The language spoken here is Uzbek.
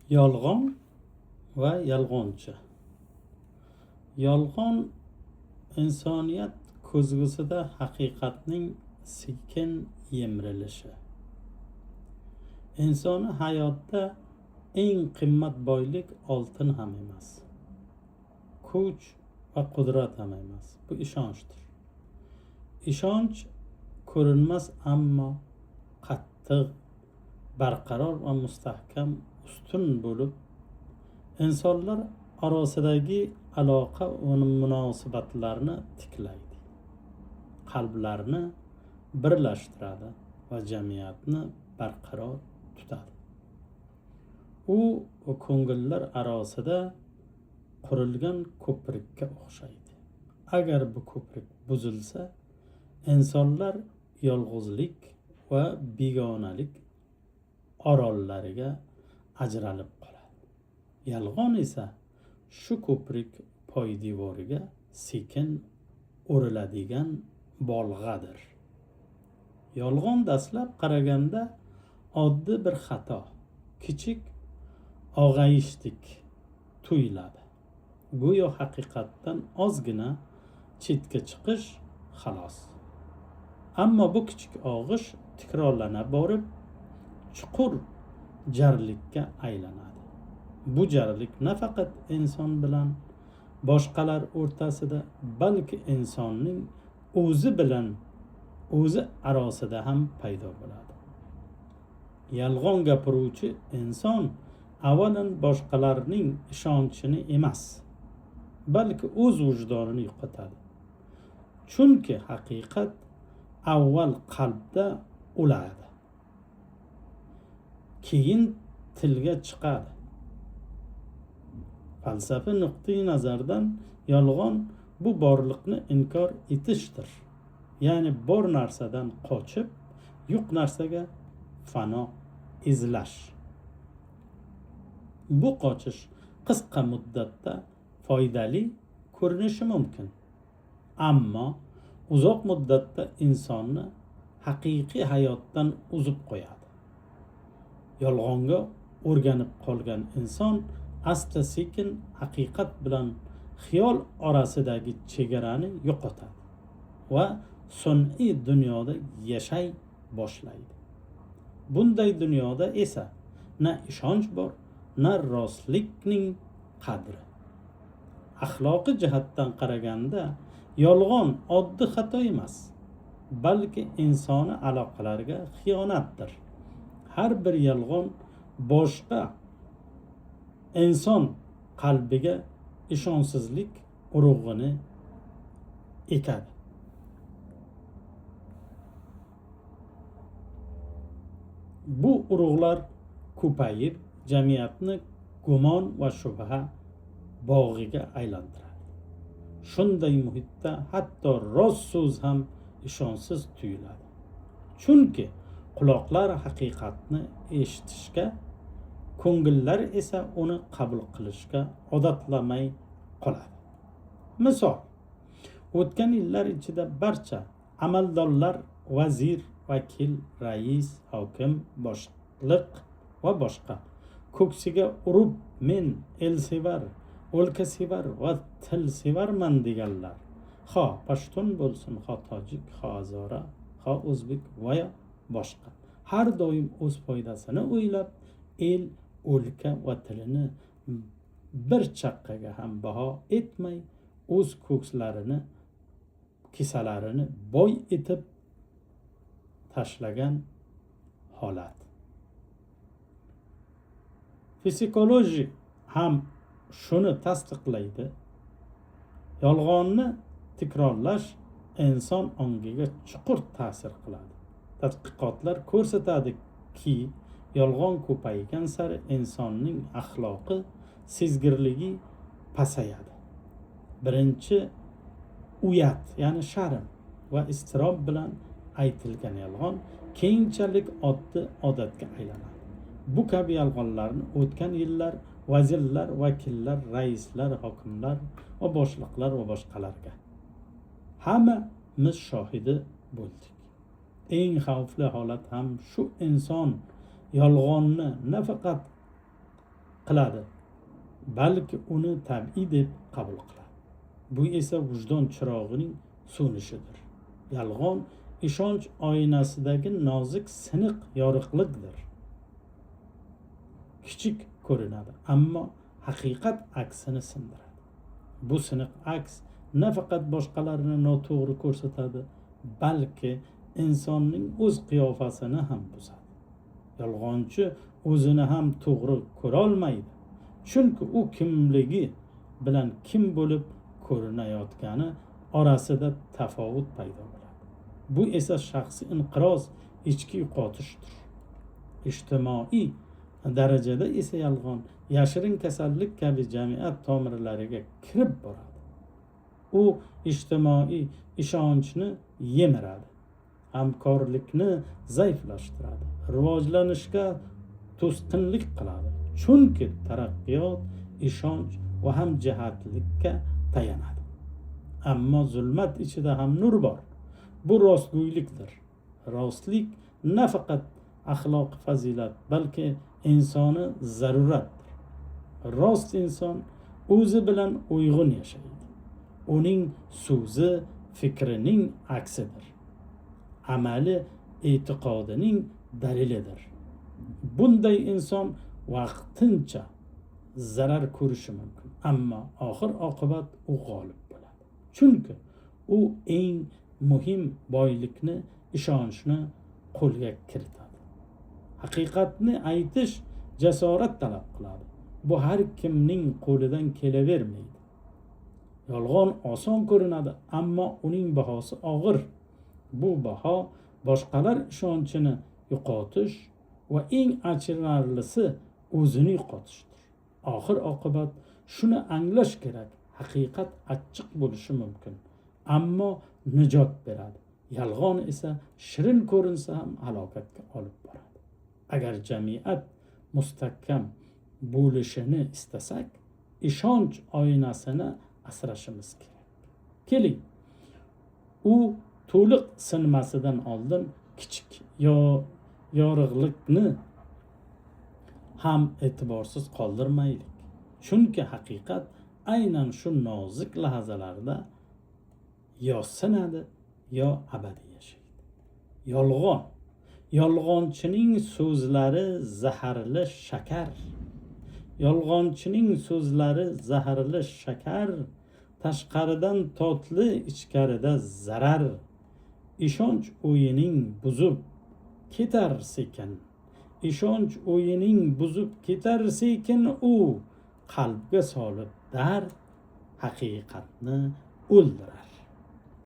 Yolg'on va yolg'onchi. Yolg'on insoniyat ko'zgusida haqiqatning sekin yemirilishi. Insoni hayotda eng qimmat boylik oltin ham emas, kuch va qudrat ham emas. Bu ishonchdir. Ishonch ko'rinmas ammo qattiq, barqaror va mustahkam ustun bo'lib, insonlar orasidagi aloqa va munosabatlarni tiklaydi, qalblarni birlashtiradi va jamiyatni barqaror tutadi. U ko'ngillar orasida qurilgan ko'prikka o'xshaydi. Agar bu ko'prik buzilsa, insonlar yolg'izlik va begonalik orollariga ajralib qoladi. Yolg'on esa shu ko'prik poydevoriga sekin uriladigan bolg'adir. Yolg'on dastlab qaraganda oddiy bir xato, kichik og'ayishdik tuyuladi. Go'yo haqiqatdan ozgina chetga chiqish xolos. Ammo bu kichik og'ish takrorlana borib chuqur jarlikka aylanadi. Bu jarlik nafaqat inson bilan boshqalar o'rtasida, balki insonning o'zi bilan o'zi orasida ham paydo bo'ladi. Yolg'on gapiruvchi inson avvalan boshqalarning ishonchini emas, balki o'z vijdonini yo'qotadi. Chunki haqiqat avval qalbda o'ladi, keyin tilga chiqadi. Falsafa nuqtai nazardan yolg'on bu borliqni inkor etishdir. Ya'ni bor narsadan qochib, yo'q narsaga fano izlash. Bu qochish qisqa muddatda foydali ko'rinishi mumkin, ammo uzoq muddatda insonni haqiqiy hayotdan uzib qo'yadi. Yolg'onga o'rganib qolgan inson asta sekin haqiqat bilan xiyol orasidagi chegarani yo'qotadi va sun'iy dunyoda yashay boshlaydi. Bunday dunyoda esa na ishonch bor, na rostlikning qadri. Axloqiy jihatdan qaraganda yolg'on oddiy xato emas, balki insoniy aloqalarga xiyonatdir. Har bir yolg'on boshqa inson qalbiga ishonchsizlik urug'ini ekadi. Bu urug'lar ko'payib, jamiyatni gumon va shubha bog'iga aylantiradi. Shunday muhitda hatto rost so'z ham ishonchsiz tuyuladi. Chunki quloqlar haqiqatni eshitishga, ko'ngillar esa uni qabul qilishga odatlamay qoladi. Misol, o'tgan yillar ichida barcha amaldorlar, vazir, vakil, rais, hokim, boshliq va boshqa ko'ksiga urib men elsevar, o'lkasevar va tilsevarman deganlar, ho pashtun bo'lsin, ho tojik, ho azora, ho o'zbek va boshqa, har doim o'z foydasini o'ylab el, o'lka va tilini bir chaqqaga ham baho etmay o'z ko'kslarini, kisalarini boy etib tashlagan holat. Psixologiya ham shuni tasdiqlaydi. Yolg'onni takrorlash inson ongiga chuqur ta'sir qiladi. Tadqiqotlar ko'rsatadiki, yolg'on ko'paygan sari insonning axloqi, sezgirligi pasayadi. Birinchi uyat, ya'ni sharm va iztirob bilan aytilgan yolg'on keyinchalik oddiy odatga aylanadi. Bu kabi yolg'onlarni o'tgan yillar vazirlar, vakillar, raislar, hokimlar va boshliqlar va boshqalarga hammamiz shohidi bo'ldik. Eng xavfli holat ham shu: inson yolg'onni nafaqat qiladi, balki uni tabiiy deb qabul qiladi. Bu esa vijdon chirog'ining so'nishidir. Yolg'on ishonch oynasidagi nozik siniq yoriqlikdir. Kichik ko'rinadi, ammo haqiqat aksini sindiradi. Bu siniq aks nafaqat boshqalarni noto'g'ri ko'rsatadi, balki insonning o'z qiyofasini ham buzadi. Yolg'onchi o'zini ham to'g'ri ko'rolmaydi, chunki u kimligi bilan kim bo'lib ko'rinayotgani orasida tafovut paydo bo'ladi. Bu esa shaxsiy inqiroz, ichki yo'qotishdir. Ijtimoiy darajada esa yolg'on yashirin kasallik kabi jamiyat tomirlariga kirib boradi. U ijtimoiy ishonchni yemiradi, hamkorlikni zaiflashtiradi, rivojlanishga to'sqinlik qiladi. Chunki taraqqiyot ishonch va hamjihatlikka tayanadi. Ammo zulmat ichida ham nur bor. Bu rostgo'ylikdir. Rostlik nafaqat axloq fazilat, balki insoni zaruratdir. Rost inson o'zi bilan uyg'un yashaydi. Uning so'zi fikrining aksidir. Amali e'tiqodining dalilidir. Bunday inson vaqtincha zarar ko'rishi mumkin, ammo oxir oqibat u g'olib bo'ladi. Chunki u eng muhim boylikni, ishonchni qo'lga kiritadi. Haqiqatni aytish jasorat talab qiladi. Bu har kimning qo'lidan kelavermaydi. Yolg'on oson ko'rinadi, ammo uning bahosi og'ir. Bu baho boshqalar ishonchini yo'qotish va eng achinarlisi o'zini yo'qotishdir. Oxir oqibat shuni anglash kerak: haqiqat achchiq bo'lishi mumkin, ammo nijot beradi. Yolg'on esa shirin ko'rinsa ham halokatga olib boradi. Agar jamiyat mustahkam bo'lishini istasak, ishonch oynasini asrashimiz kerak. Keling, u to'liq sinmasidan oldin kichik yorug'likni ham e'tiborsiz qoldirmaylik. Chunki haqiqat aynan shu nozik lahazalarda yo sinadi, yo abadiy yashaydi. Yolg'onchining so'zlari zaharli shakar. Yolg'onchining so'zlari zaharli shakar, tashqaridan totli, ichkarida zarar. Ishonch o'yining buzib ketar sekin. Ishonch o'yining buzib ketar sekin, u qalbga solib dar, haqiqatni o'ldirar.